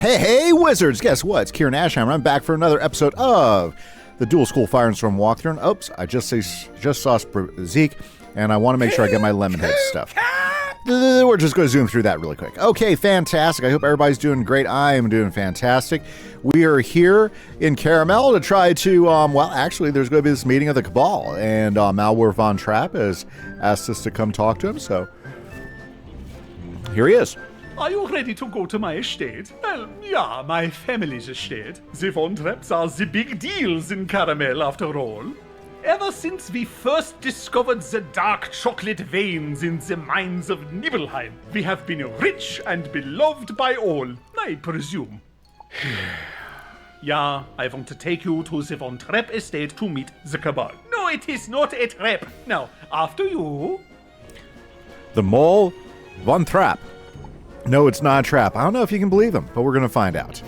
Hey, Wizards! Guess what? It's Kieran Ashheimer. I'm back for another episode of the Dual School Fire and Storm walkthrough. Oops, I just saw Zeke, and I want to make sure I get my Lemonhead stuff. We're just going to zoom through that really quick. Okay, fantastic. I hope everybody's doing great. I am doing fantastic. We are here in Caramel to try to, actually, there's going to be this meeting of the Cabal, and Malware Von Trapp has asked us to come talk to him, so here he is. Are you ready to go to my estate? Well, yeah, my family's estate. The Von Trapps are the big deals in Caramel, after all. Ever since we first discovered the dark chocolate veins in the mines of Nibelheim, we have been rich and beloved by all, I presume. Yeah, I want to take you to the Von Trapp estate to meet the Cabal. No, it is not a trap. Now, after you... The Mole Von Trapp. No, it's not a trap. I don't know if you can believe him, but we're going to find out.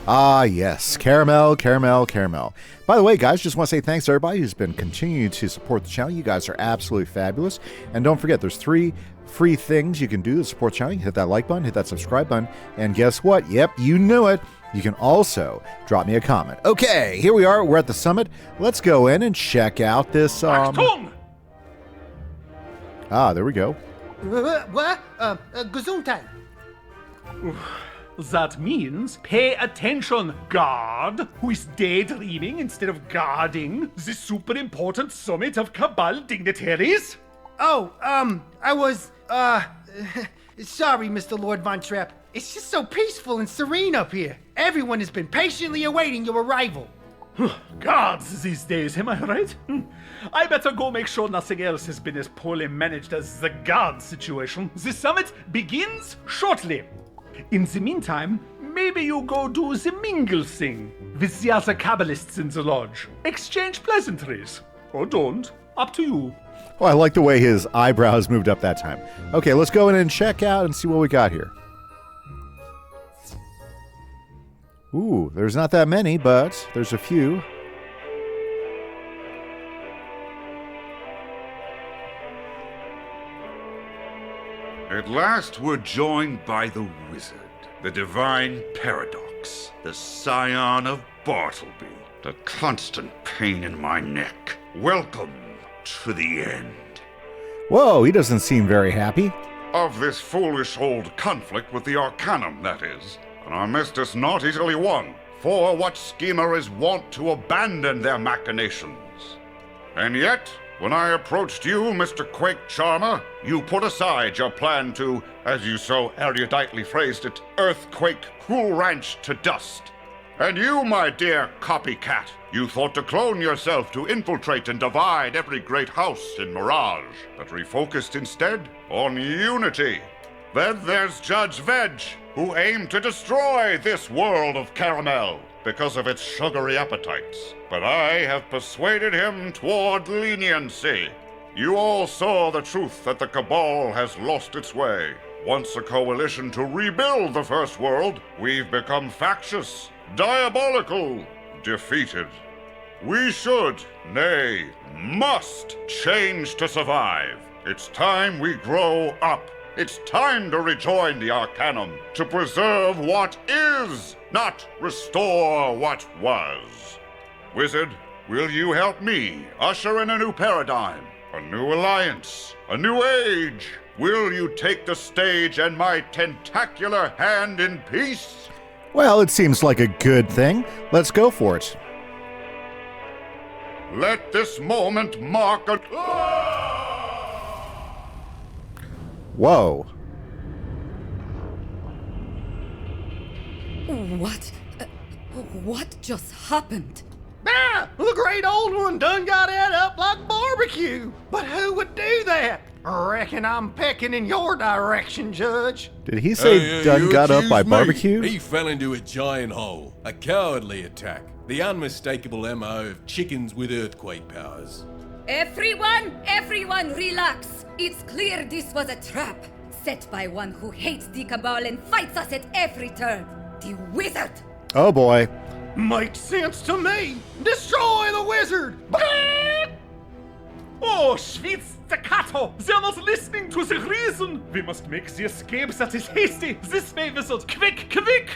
Ah, yes. Caramel. By the way, guys, just want to say thanks to everybody who's been continuing to support the channel. You guys are absolutely fabulous. And don't forget, there's 3 free things you can do to support the channel. You hit that like button, hit that subscribe button, and guess what? Yep, you knew it. You can also drop me a comment. Okay, here we are. We're at the summit. Let's go in and check out this... Achtung! Ah, there we go. What? Gesundheit. That means pay attention, guard, who is daydreaming instead of guarding the super important summit of Cabal dignitaries. Oh, I was, sorry, Mr. Lord Von Trapp. It's just so peaceful and serene up here. Everyone has been patiently awaiting your arrival. Guards these days, am I right? I better go make sure nothing else has been as poorly managed as the guard situation. The summit begins shortly. In the meantime, maybe you go do the mingle thing with the other Kabbalists in the lodge. Exchange pleasantries. Or don't. Up to you. Oh, I like the way his eyebrows moved up that time. Okay, let's go in and check out and see what we got here. Ooh, there's not that many, but there's a few. At last we're joined by the Wizard, the Divine Paradox, the Scion of Bartleby, the constant pain in my neck. Welcome to the end. Whoa, he doesn't seem very happy. Of this foolish old conflict with the Arcanum, that is. And our mistress not easily won, for what schemer is wont to abandon their machinations? And yet, when I approached you, Mr. Quake Charmer, you put aside your plan to, as you so eruditely phrased it, earthquake Cool Ranch to dust. And you, my dear copycat, you thought to clone yourself to infiltrate and divide every great house in Mirage, but refocused instead on unity. Then there's Judge Veg, who aimed to destroy this world of Caramel because of its sugary appetites. But I have persuaded him toward leniency. You all saw the truth that the Cabal has lost its way. Once a coalition to rebuild the First World, we've become factious, diabolical, defeated. We should, nay, must change to survive. It's time we grow up. It's time to rejoin the Arcanum, to preserve what is, not restore what was. Wizard, will you help me usher in a new paradigm, a new alliance, a new age? Will you take the stage and my tentacular hand in peace? Well, it seems like a good thing. Let's go for it. Let this moment mark a... Whoa. What just happened? Ah, the great old one done got it up like barbecue. But who would do that? Reckon I'm pecking in your direction, Judge. Did he say done got up by barbecue? He fell into a giant hole. A cowardly attack. The unmistakable MO of chickens with earthquake powers. Everyone relax. It's clear this was a trap set by one who hates the Cabal and fights us at every turn. The Wizard. Oh boy. Makes sense to me. Destroy the Wizard. Oh, sweet staccato! They're not listening to the reason! We must make the escape that is hasty! This way, Wizard! Quick, quick!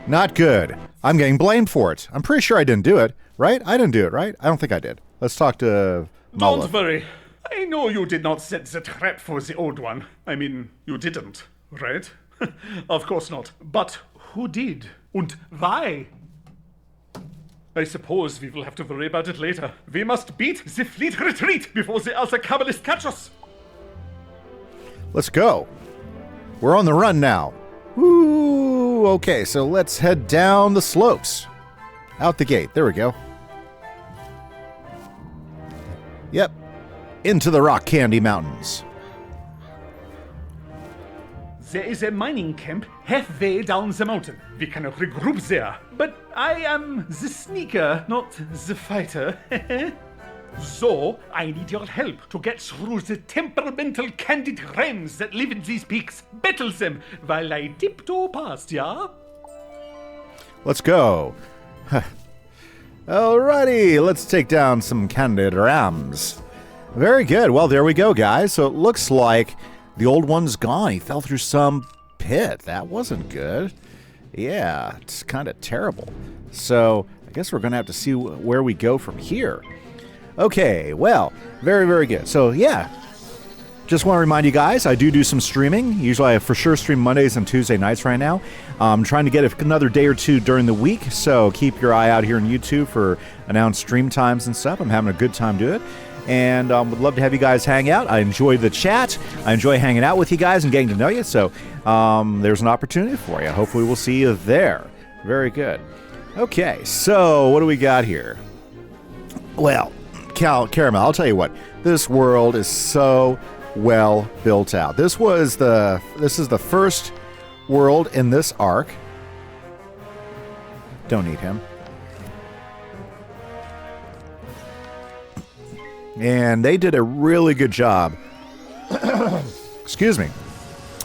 Not good. I'm getting blamed for it. I'm pretty sure I didn't do it, right? I didn't do it, right? I don't think I did. Let's talk to Mala. Don't worry. I know you did not set the trap for the old one. I mean, you didn't, right? Of course not. But who did? And why? I suppose we will have to worry about it later. We must beat the fleet retreat before the other Kabbalists catch us. Let's go. We're on the run now. Woo! Okay, so let's head down the slopes. Out the gate. There we go. Yep. Into the Rock Candy Mountains. There is a mining camp halfway down the mountain. We can regroup there. But I am the sneaker, not the fighter. So, I need your help to get through the temperamental candid rams that live in these peaks. Battle them while I tiptoe past, yeah? Let's go. Alrighty, let's take down some candid rams. Very good. Well, there we go, guys. So it looks like the old one's gone. He fell through some pit. That wasn't good. Yeah, it's kind of terrible. So I guess we're going to have to see where we go from here. Okay, well, very, very good. So, yeah, just want to remind you guys, I do some streaming. Usually I for sure stream Mondays and Tuesday nights right now. I'm trying to get another day or two during the week, so keep your eye out here on YouTube for announced stream times and stuff. I'm having a good time doing it. And would love to have you guys hang out. I enjoy the chat. I enjoy hanging out with you guys and getting to know you. So there's an opportunity for you. Hopefully we'll see you there. Very good. Okay, so what do we got here? Well, Caramel, I'll tell you what. This world is so well built out. This is the first world in this arc. Don't need him. And they did a really good job. Excuse me.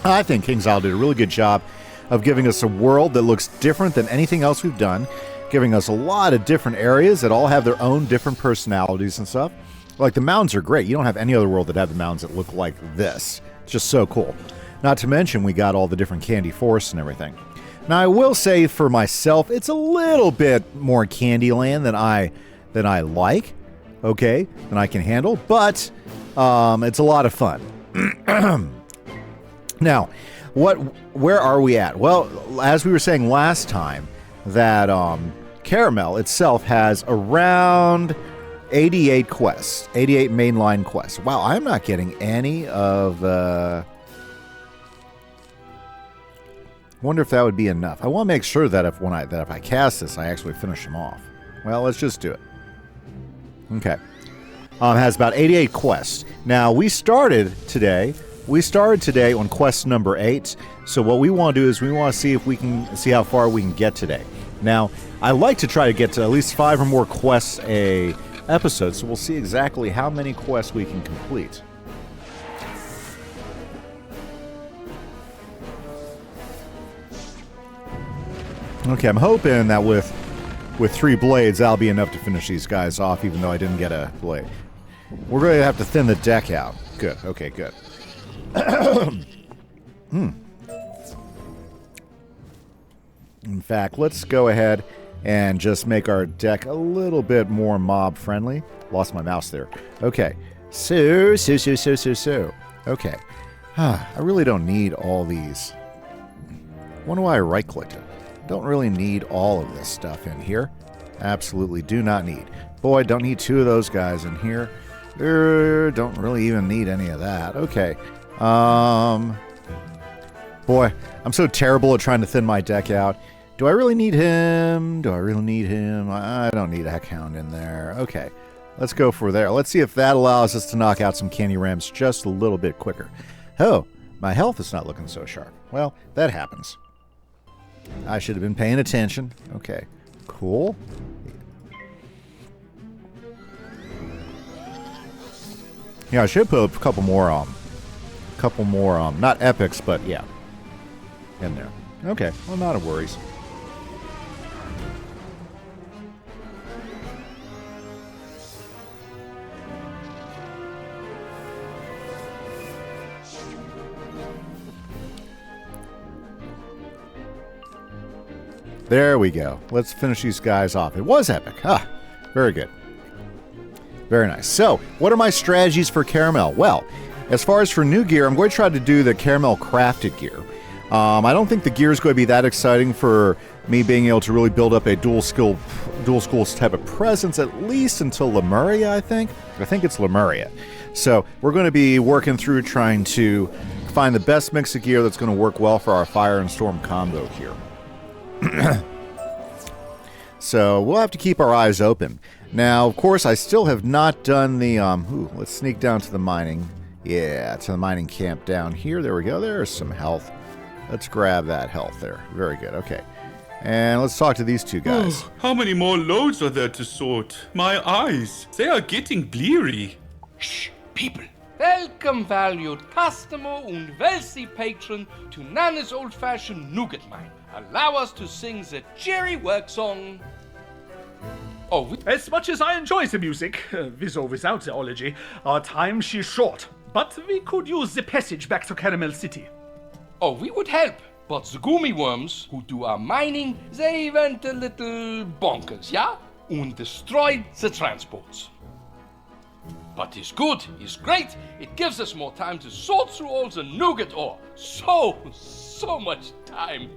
I think KingsIsle did a really good job of giving us a world that looks different than anything else we've done, giving us a lot of different areas that all have their own different personalities and stuff. Like, the mountains are great. You don't have any other world that have the mountains that look like this. It's just so cool. Not to mention, we got all the different candy forests and everything. Now, I will say for myself, it's a little bit more Candyland than I like. Okay, than I can handle, but it's a lot of fun. Now, where are we at? Well, as we were saying last time, that Caramel itself has around 88 quests, 88 mainline quests. Wow, I'm not getting any of the... Wonder if that would be enough. I want to make sure that if I cast this, I actually finish them off. Well, let's just do it. Okay. Has about 88 quests. Now, we started today on quest number 8. So what we want to do is we want to see if we can see how far we can get today. Now, I like to try to get to at least 5 or more quests a episode, so we'll see exactly how many quests we can complete. Okay, I'm hoping that with 3 blades, that'll be enough to finish these guys off, even though I didn't get a blade. We're going to have to thin the deck out. Good. Okay, good. In fact, let's go ahead and just make our deck a little bit more mob-friendly. Lost my mouse there. Okay. So. Okay. I really don't need all these. Wonder why I right-clicked it. Don't really need all of this stuff in here. Absolutely do not need. Boy, don't need 2 of those guys in here. Don't really even need any of that. Okay. Boy, I'm so terrible at trying to thin my deck out. Do I really need him? I don't need a Heckhound in there. Okay. Let's go for there. Let's see if that allows us to knock out some candy rams just a little bit quicker. Oh, my health is not looking so sharp. Well, that happens. I should have been paying attention. Okay. Cool. Yeah, I should put a couple more, not epics, but yeah, in there. Okay, well, not a worries. There we go. Let's finish these guys off. It was epic. Ah, very good. Very nice. So, what are my strategies for Caramel? Well, as far as for new gear, I'm going to try to do the Caramel crafted gear. I don't think the gear is going to be that exciting for me being able to really build up a dual schools type of presence, at least until Lemuria, I think. I think it's Lemuria. So, we're going to be working through trying to find the best mix of gear that's going to work well for our Fire and Storm combo here. So we'll have to keep our eyes open. Now, of course, I still have not done the, let's sneak down to the mining. Yeah, to the mining camp down here. There we go. There's some health. Let's grab that health there. Very good. Okay. And let's talk to these two guys. Oh, how many more loads are there to sort? My eyes, they are getting bleary. Shh, people. Welcome, valued customer and wealthy patron, to Nana's old-fashioned nougat mine. Allow us to sing the cheery work song. Oh, As much as I enjoy the music, with or without the ology, our time is short. But we could use the passage back to Caramel City. oh, we would help, but the gummy worms who do our mining, they went a little bonkers, yeah? And destroyed the transports. But it's good, it's great. It gives us more time to sort through all the nougat ore. So much time.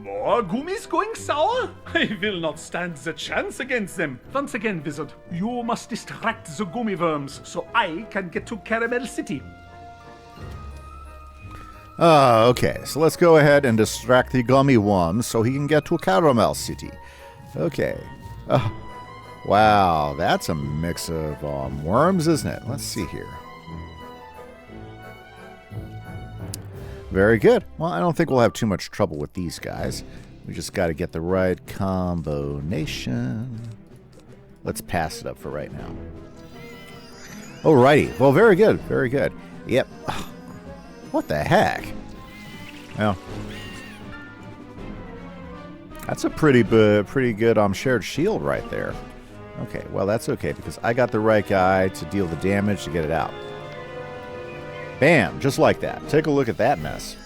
More gummies going sour? I will not stand the chance against them. Once again, Wizard, you must distract the gummy worms so I can get to Caramel City. Okay, so let's go ahead and distract the gummy worms so he can get to Caramel City. Okay. Wow, that's a mix of worms, isn't it? Let's see here. Very good. Well, I don't think we'll have too much trouble with these guys. We just got to get the right combination. Let's pass it up for right now. Alrighty. Well, very good. Very good. Yep. What the heck? Well, that's a pretty good shared shield right there. Okay, well, that's okay because I got the right guy to deal the damage to get it out. Bam, just like that. Take a look at that mess.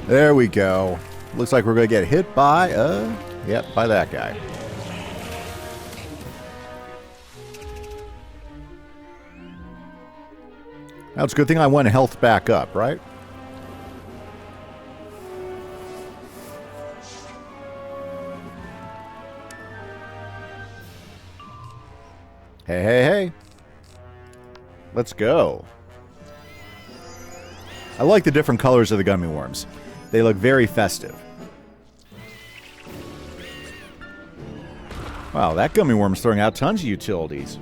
There we go. Looks like we're going to get hit by, by that guy. Now, it's a good thing I went health back up, right? Hey. Let's go. I like the different colors of the gummy worms. They look very festive. Wow, that gummy worm's throwing out tons of utilities.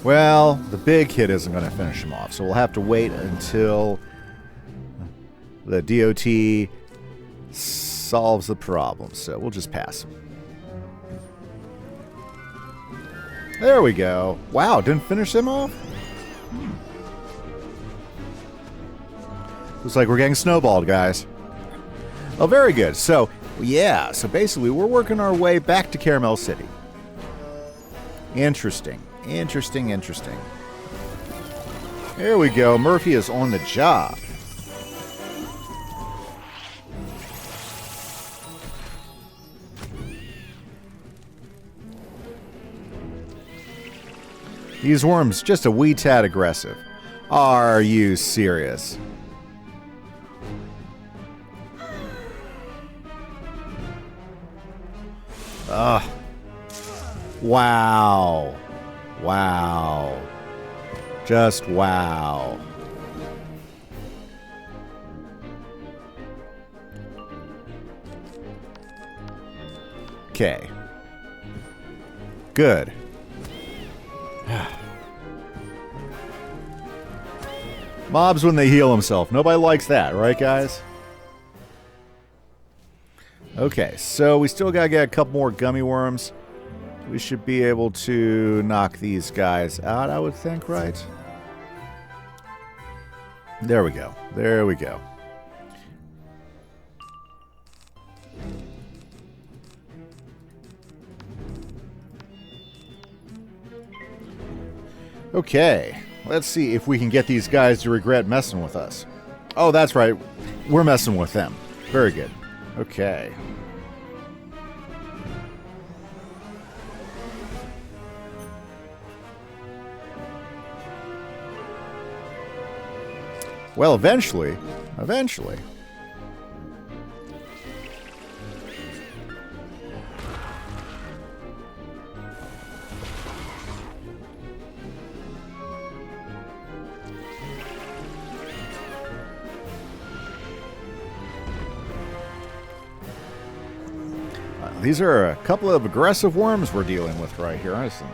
Well, the big hit isn't going to finish him off, so we'll have to wait until the DOT solves the problem. So we'll just pass. There we go. Wow, didn't finish him off? Looks like we're getting snowballed, guys. Oh, very good. So, yeah, so basically we're working our way back to Caramel City. Interesting. There we go. Murphy is on the job. These worms just a wee tad aggressive. Are you serious? Ugh. Wow. Just wow. Okay. Good. Mobs when they heal himself. Nobody likes that, right, guys? Okay, so we still gotta get a couple more gummy worms. We should be able to knock these guys out, I would think, right? There we go. There we go. Okay, let's see if we can get these guys to regret messing with us. Oh, that's right. We're messing with them. Very good. Okay. Well, eventually. These are a couple of aggressive worms we're dealing with right here, honestly.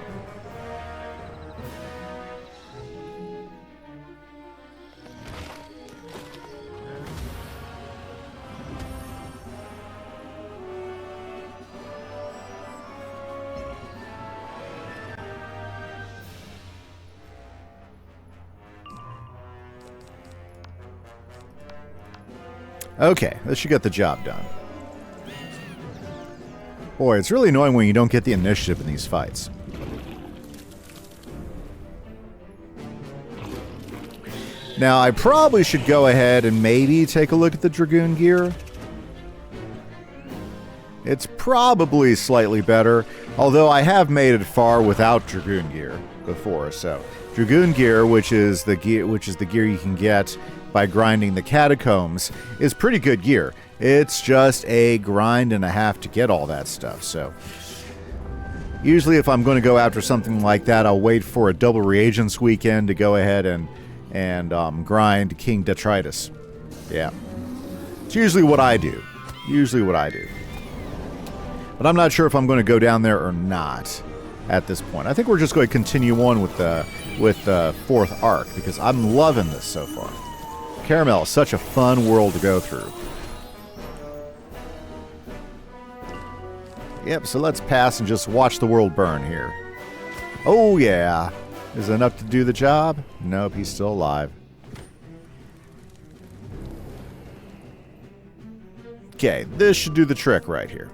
Okay, this should get the job done. Boy, it's really annoying when you don't get the initiative in these fights. Now, I probably should go ahead and maybe take a look at the Dragoon gear. It's probably slightly better, although I have made it far without Dragoon gear before. So, Dragoon gear, which is the gear you can get by grinding the catacombs, is pretty good gear. It's just a grind and a half to get all that stuff. So, usually if I'm going to go after something like that, I'll wait for a double reagents weekend to go ahead and grind King Detritus. Yeah, it's usually what I do. But I'm not sure if I'm going to go down there or not at this point. I think we're just going to continue on with the fourth arc because I'm loving this so far. Caramel is such a fun world to go through. Yep, so let's pass and just watch the world burn here. Oh, yeah. Is it enough to do the job? Nope, he's still alive. Okay, this should do the trick right here.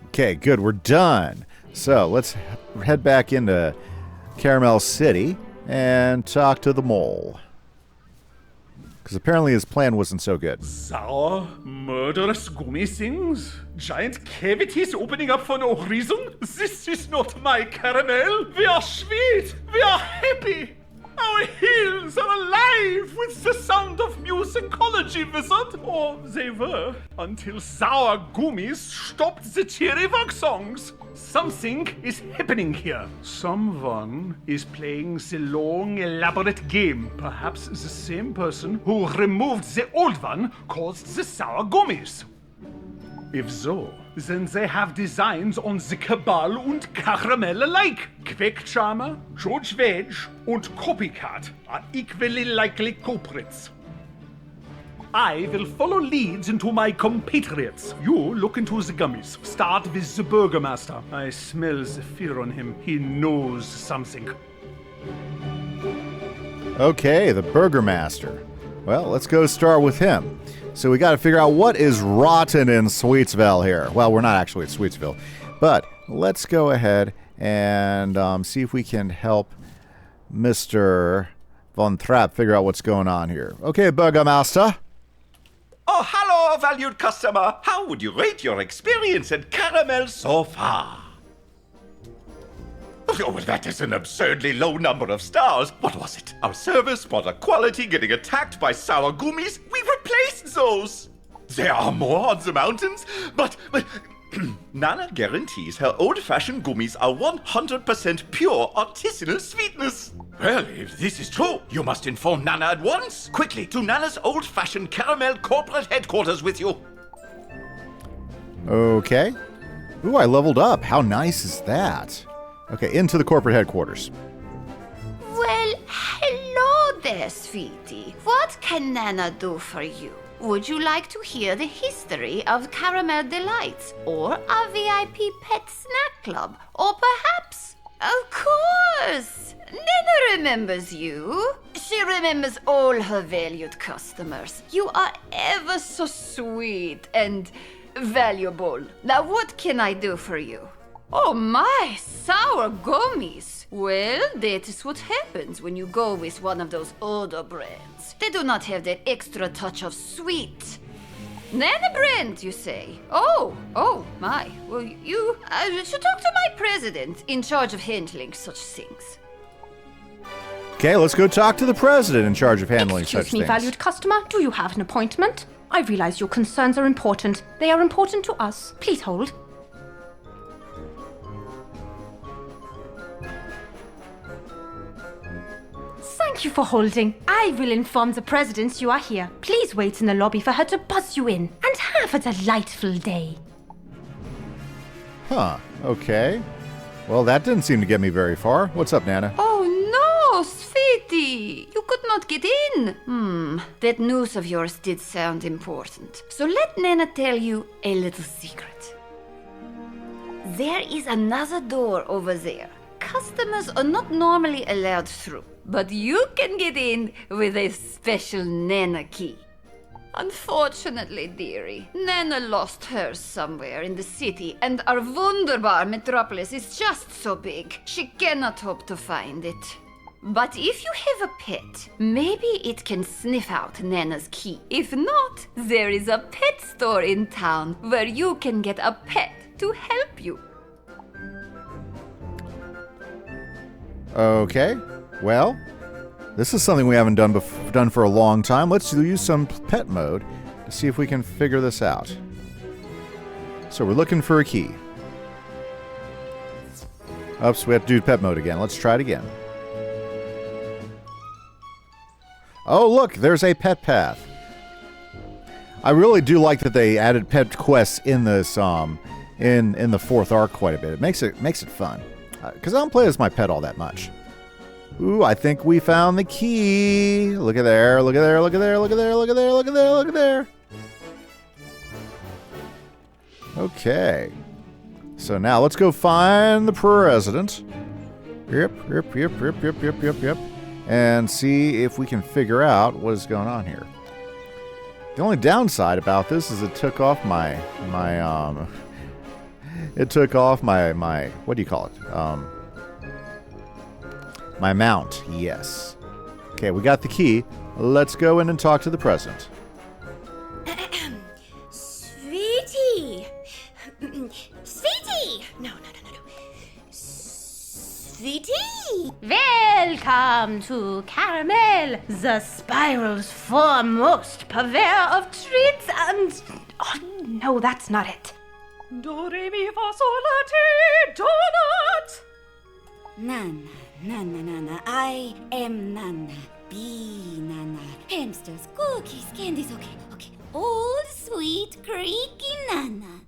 Okay, good, we're done. So, let's head back into Caramel City and talk to the mole. Because apparently his plan wasn't so good. Sour, murderous gummy things? Giant cavities opening up for no reason? This is not my caramel. We are sweet. We are happy. Our hills are alive with the sound of musicology, wizard. Or they were, until sour gummies stopped the cheery rock songs. Something is happening here. Someone is playing the long, elaborate game. Perhaps the same person who removed the old one caused the sour gummies. If so, then they have designs on the Cabal und Caramel alike. Quackcharmer, George Wedge und Copycat are equally likely culprits. I will follow leads into my compatriots. You look into the gummies. Start with the Burgermaster. I smell the fear on him. He knows something. Okay, the Burgermaster. Well, let's go start with him. So we got to figure out what is rotten in Sweetsville here. Well, we're not actually at Sweetsville, but let's go ahead and see if we can help Mr. Von Trapp figure out what's going on here. Okay, Burgermaster. Oh, hello, valued customer. How would you rate your experience at Caramel so far? Oh, well, that is an absurdly low number of stars. What was it? Our service, product quality, getting attacked by sour gummies? We replaced those. There are more on the mountains, but Nana guarantees her old-fashioned gummies are 100% pure artisanal sweetness. Well, if this is true, you must inform Nana at once. Quickly, to Nana's old-fashioned caramel corporate headquarters with you. Okay. Ooh, I leveled up. How nice is that? Okay, into the corporate headquarters. Well, hello there, sweetie. What can Nana do for you? Would you like to hear the history of Caramel Delights, or a VIP pet snack club, or perhaps... Of course! Nana remembers you. She remembers all her valued customers. You are ever so sweet and valuable. Now, what can I do for you? Oh my, sour gummies! Well, that is what happens when you go with one of those older brands. They do not have that extra touch of sweet. Nana brand, you say? Oh my. Well, you should talk to my president in charge of handling such things. Okay, let's go talk to the president in charge of handling such Excuse me, things. valued customer, do you have an appointment? I realize your concerns are important. They are important to us. Please hold. Thank you for holding. I will inform the president you are here. Please wait in the lobby for her to buzz you in. And have a delightful day. Huh, okay. Well, that didn't seem to get me very far. What's up, Nana? Oh no, sweetie! You could not get in. That news of yours did sound important. So let Nana tell you a little secret. There is another door over there. Customers are not normally allowed through, but you can get in with a special Nana key. Unfortunately, dearie, Nana lost hers somewhere in the city, and our wunderbar metropolis is just so big, she cannot hope to find it. But if you have a pet, maybe it can sniff out Nana's key. If not, there is a pet store in town where you can get a pet to help you. Okay, well, this is something we haven't done for a long time. Let's use some pet mode to see if we can figure this out. So we're looking for a key. Oops, we have to do pet mode again. Let's try it again. Oh, look, there's a pet path. I really do like that they added pet quests in this in the fourth arc quite a bit. It makes it fun. Because I don't play as my pet all that much. Ooh, I think we found the key. Look at there, look at there, look at there, look at there, look at there, look at there, look at there. Okay. So now let's go find the president. Yep. And see if we can figure out what is going on here. The only downside about this is it took off my what do you call it? My mount, yes. Okay, we got the key. Let's go in and talk to the president. Sweetie! Sweetie! No. Sweetie! Welcome to Caramel, the Spiral's foremost purveyor of treats and... Oh, no, that's not it. Do, re, mi, fa, sol, la, ti, donut! Nana, I am Nana. Be Nana. Hamsters, cookies, candies, okay. Old, sweet, creaky Nana.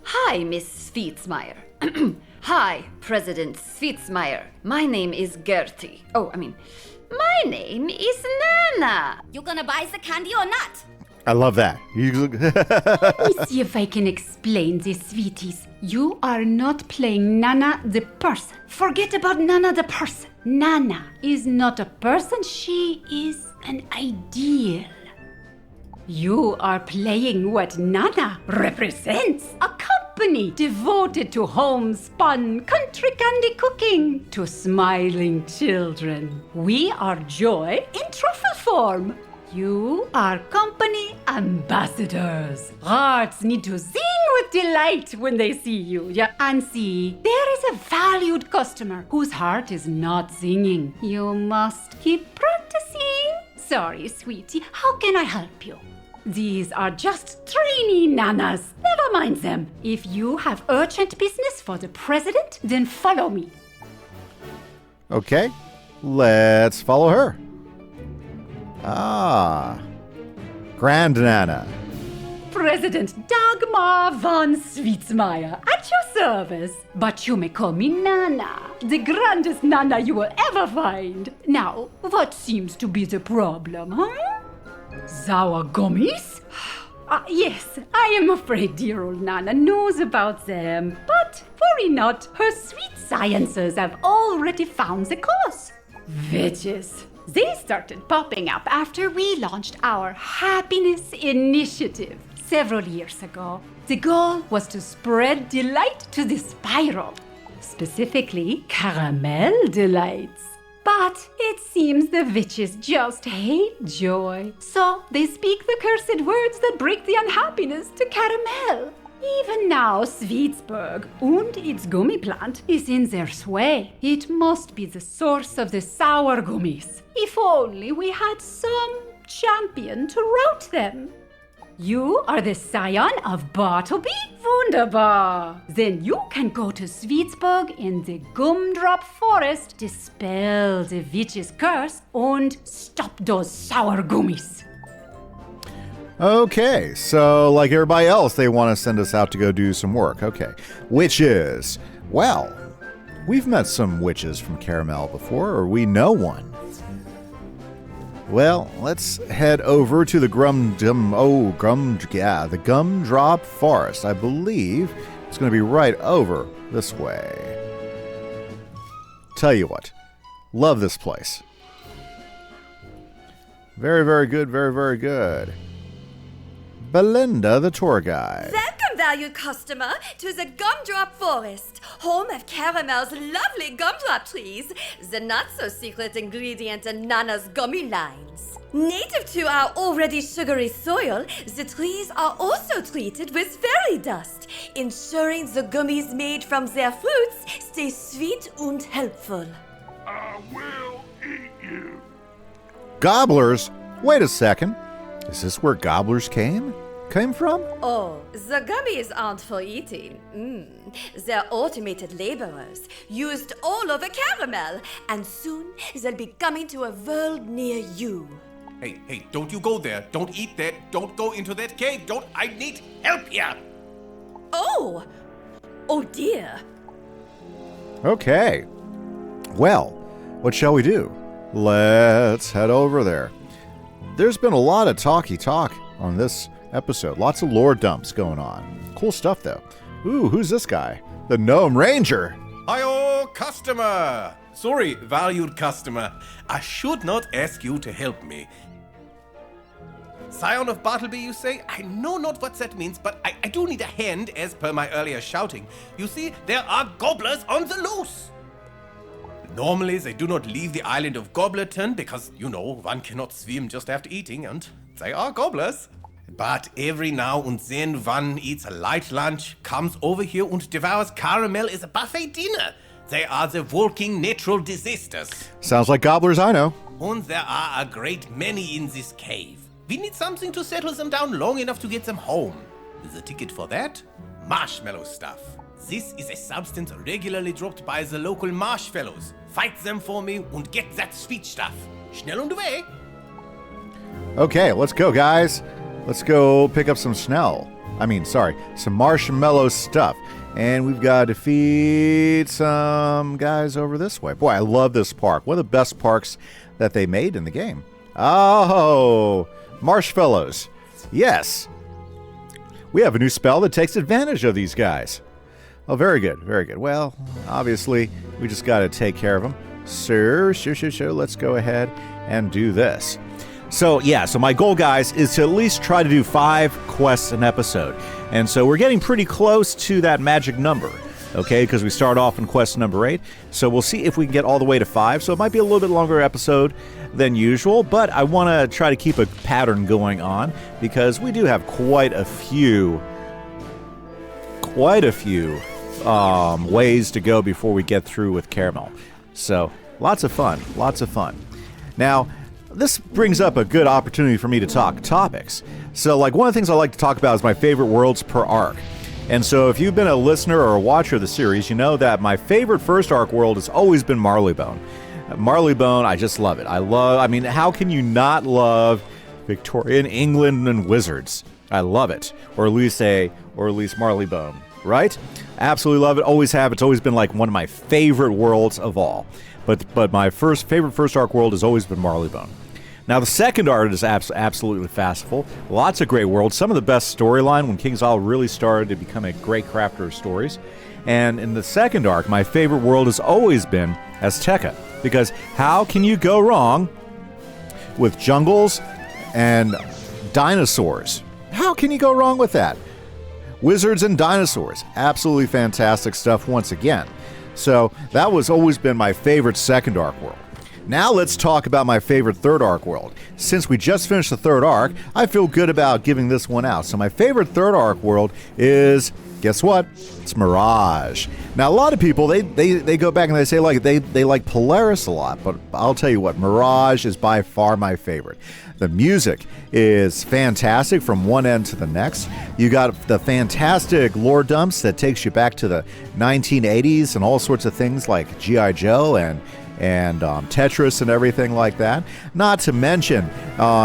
Hi, Miss Sweetsmeyer. Hi, President Sweetsmeyer. My name is Gertie. My name is Nana. You gonna buy the candy or not? I love that. Let me see if I can explain this, sweeties. You are not playing Nana the person. Forget about Nana the person. Nana is not a person, she is an ideal. You are playing what Nana represents. A company devoted to homespun country candy cooking, to smiling children. We are joy in truffle form. You are company ambassadors. Hearts need to sing with delight when they see you. Yeah, and see, there is a valued customer whose heart is not singing. You must keep practicing. Sorry, sweetie, how can I help you? These are just trainee nanas. Never mind them. If you have urgent business for the president, then follow me. Okay, let's follow her. Ah, Grand Nana. President Darkmoore von Sweetsmeyer, at your service. But you may call me Nana, the grandest Nana you will ever find. Now, what seems to be the problem, huh? Sour gummies? Yes, I am afraid dear old Nana knows about them. But worry not, her sweet sciences have already found the cause. Witches. They started popping up after we launched our happiness initiative several years ago. The goal was to spread delight to the spiral, specifically caramel delights. But it seems the witches just hate joy. So they speak the cursed words that break the unhappiness to caramel. Even now, Sweetsburg and its gummy plant is in their sway. It must be the source of the sour gummies. If only we had some champion to rout them. You are the scion of Bartleby? Wunderbar! Then you can go to Sweetsburg in the Gumdrop Forest, dispel the witch's curse, and stop those sour gummies. Okay, so like everybody else, they want to send us out to go do some work. Okay, witches. Well, we've met some witches from Caramel before, or we know one. Well, let's head over to the the Gumdrop Forest. I believe it's going to be right over this way. Tell you what, love this place. Very, very good, very, very good. Belinda, the tour guide. Welcome, valued customer, to the Gumdrop Forest, home of Caramel's lovely gumdrop trees, the not-so-secret ingredient in Nana's gummy lines. Native to our already sugary soil, the trees are also treated with fairy dust, ensuring the gummies made from their fruits stay sweet and helpful. I will eat you. Gobblers? Wait a second. Is this where gobblers came from? Oh, the gummies aren't for eating. They're automated laborers, used all over Caramel, and soon they'll be coming to a world near you. Hey, don't you go there. Don't eat that. Don't go into that cave. I need help here. Oh dear. Okay. Well, what shall we do? Let's head over there. There's been a lot of talky talk on this episode. Lots of lore dumps going on. Cool stuff, though. Ooh, who's this guy? The Gnome Ranger. Hi-oh, customer. Sorry, valued customer. I should not ask you to help me. Scion of Bartleby, you say? I know not what that means, but I do need a hand, as per my earlier shouting. You see, there are gobblers on the loose. Normally, they do not leave the island of Gobblerton because, one cannot swim just after eating, and they are gobblers. But every now and then one eats a light lunch, comes over here and devours caramel as a buffet dinner. They are the walking natural disasters. Sounds like gobblers I know. And there are a great many in this cave. We need something to settle them down long enough to get them home. The ticket for that? Marshmallow stuff. This is a substance regularly dropped by the local marshfellows. Fight them for me and get that sweet stuff. Schnell und away. Okay, let's go, guys. Let's go pick up some some marshmallow stuff. And we've got to defeat some guys over this way. Boy, I love this park. One of the best parks that they made in the game. Oh, marshmallows. Yes. We have a new spell that takes advantage of these guys. Oh, very good, very good. Well, obviously, we just got to take care of them. Sure. Let's go ahead and do this. So my goal, guys, is to at least try to do 5 quests an episode. And so we're getting pretty close to that magic number, okay, because we start off in quest number 8. So we'll see if we can get all the way to 5. So it might be a little bit longer episode than usual, but I want to try to keep a pattern going on because we do have quite a few ways to go before we get through with Caramel. So lots of fun. Now, this brings up a good opportunity for me to talk topics. So, like, one of the things I like to talk about is my favorite worlds per arc. And so if you've been a listener or a watcher of the series, you know that my favorite first arc world has always been Marleybone. Marleybone, I just love it. I mean, how can you not love Victorian England and wizards? I love it. Or at least Marleybone, right? Absolutely love it. Always have. It's always been like one of my favorite worlds of all. But my favorite first arc world has always been Marleybone. Now, the second art is absolutely fanciful. Lots of great worlds. Some of the best storyline when King's Isle really started to become a great crafter of stories. And in the second arc, my favorite world has always been Azteca. Because how can you go wrong with jungles and dinosaurs? How can you go wrong with that? Wizards and dinosaurs. Absolutely fantastic stuff once again. So that was always been my favorite second arc world. Now let's talk about my favorite third arc world. Since we just finished the third arc, I feel good about giving this one out. So my favorite third arc world is, guess what? It's Mirage. Now a lot of people, they go back and they say like they like Polaris a lot, but I'll tell you what, Mirage is by far my favorite. The music is fantastic from one end to the next. You got the fantastic lore dumps that takes you back to the 1980s and all sorts of things like G.I. Joe and Tetris and everything like that. Not to mention,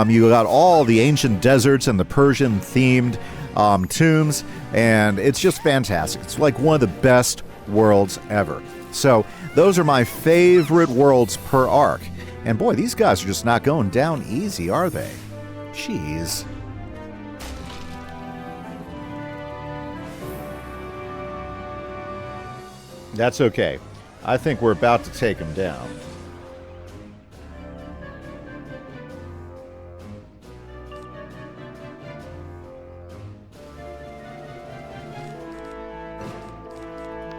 you got all the ancient deserts and the Persian-themed tombs, and it's just fantastic. It's like one of the best worlds ever. So those are my favorite worlds per arc. And boy, these guys are just not going down easy, are they? Jeez. That's okay. I think we're about to take them down.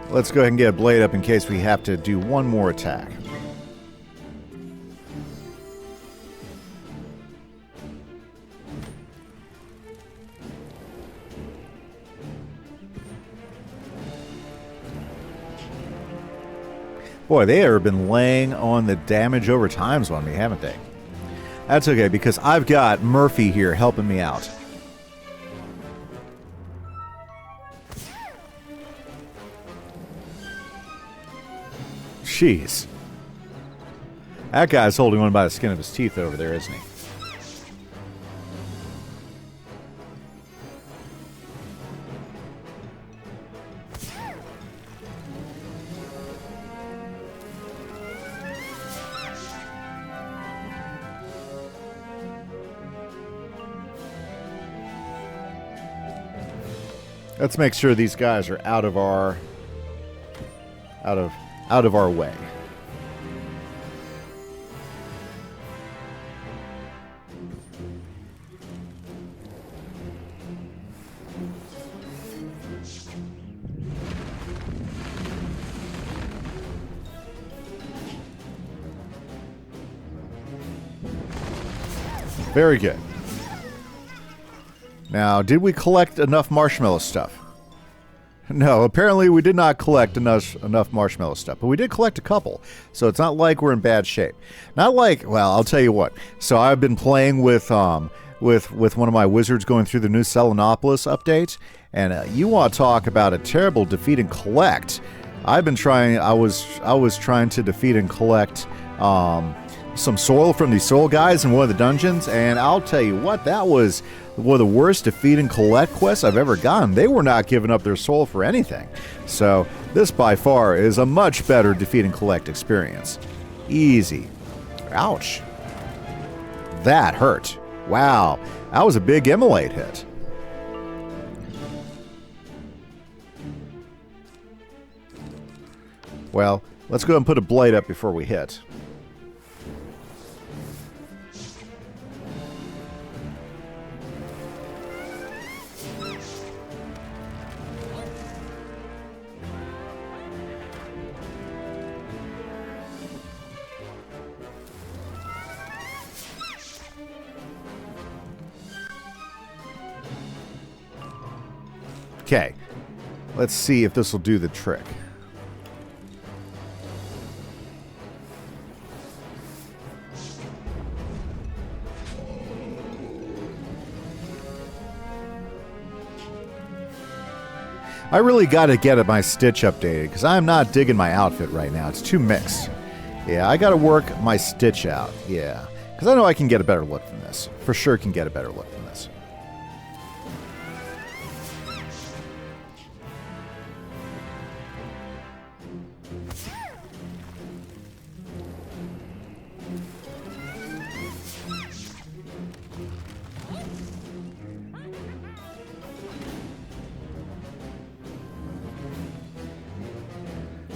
Let's go ahead and get a blade up in case we have to do one more attack. Boy, they have been laying on the damage over times on me, haven't they? That's okay, because I've got Murphy here helping me out. Jeez. That guy's holding on by the skin of his teeth over there, isn't he? Let's make sure these guys are out of our way. Very good. Now, did we collect enough marshmallow stuff? No, apparently we did not collect enough marshmallow stuff, but we did collect a couple, so it's not like we're in bad shape. Not like, well, I'll tell you what. So I've been playing with one of my wizards going through the new Selenopolis update, and you want to talk about a terrible defeat and collect. I was trying to defeat and collect some soil from these soil guys in one of the dungeons, and I'll tell you what, that was one of the worst defeat and collect quests I've ever gotten. They were not giving up their soul for anything. So this by far is a much better defeat and collect experience. Easy. Ouch. That hurt. Wow. That was a big immolate hit. Well, let's go ahead and put a blade up before we hit. Okay, let's see if this will do the trick. I really got to get my stitch updated because I'm not digging my outfit right now. It's too mixed. Yeah, I got to work my stitch out. Yeah, because I know I can get a better look than this. For sure can get a better look than this.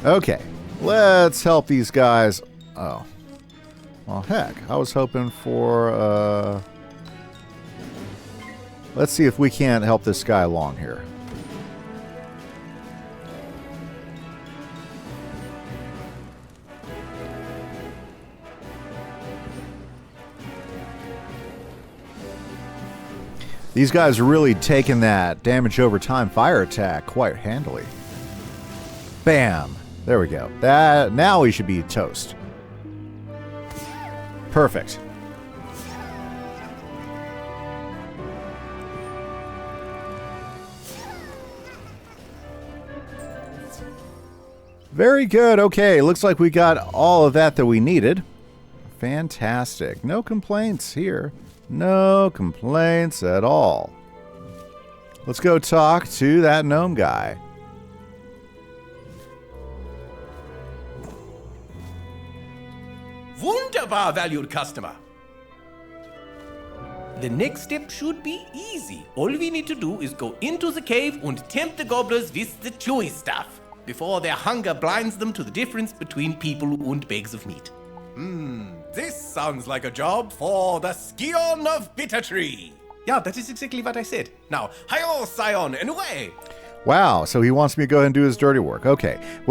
Okay, let's help these guys. Oh. Well, heck, I was hoping for, let's see if we can't help this guy along here. These guys are really taking that damage over time fire attack quite handily. Bam! There we go. That now we should be toast. Perfect. Very good. Okay, looks like we got all of that we needed. Fantastic. No complaints here. No complaints at all. Let's go talk to that gnome guy. Wunderbar, valued customer. The next step should be easy. All we need to do is go into the cave and tempt the gobblers with the chewy stuff before their hunger blinds them to the difference between people and bags of meat. This sounds like a job for the Scion of Bittertree. Yeah, that is exactly what I said. Now, hi-yo, Scion, and away! Wow, so he wants me to go ahead and do his dirty work. Okay, well,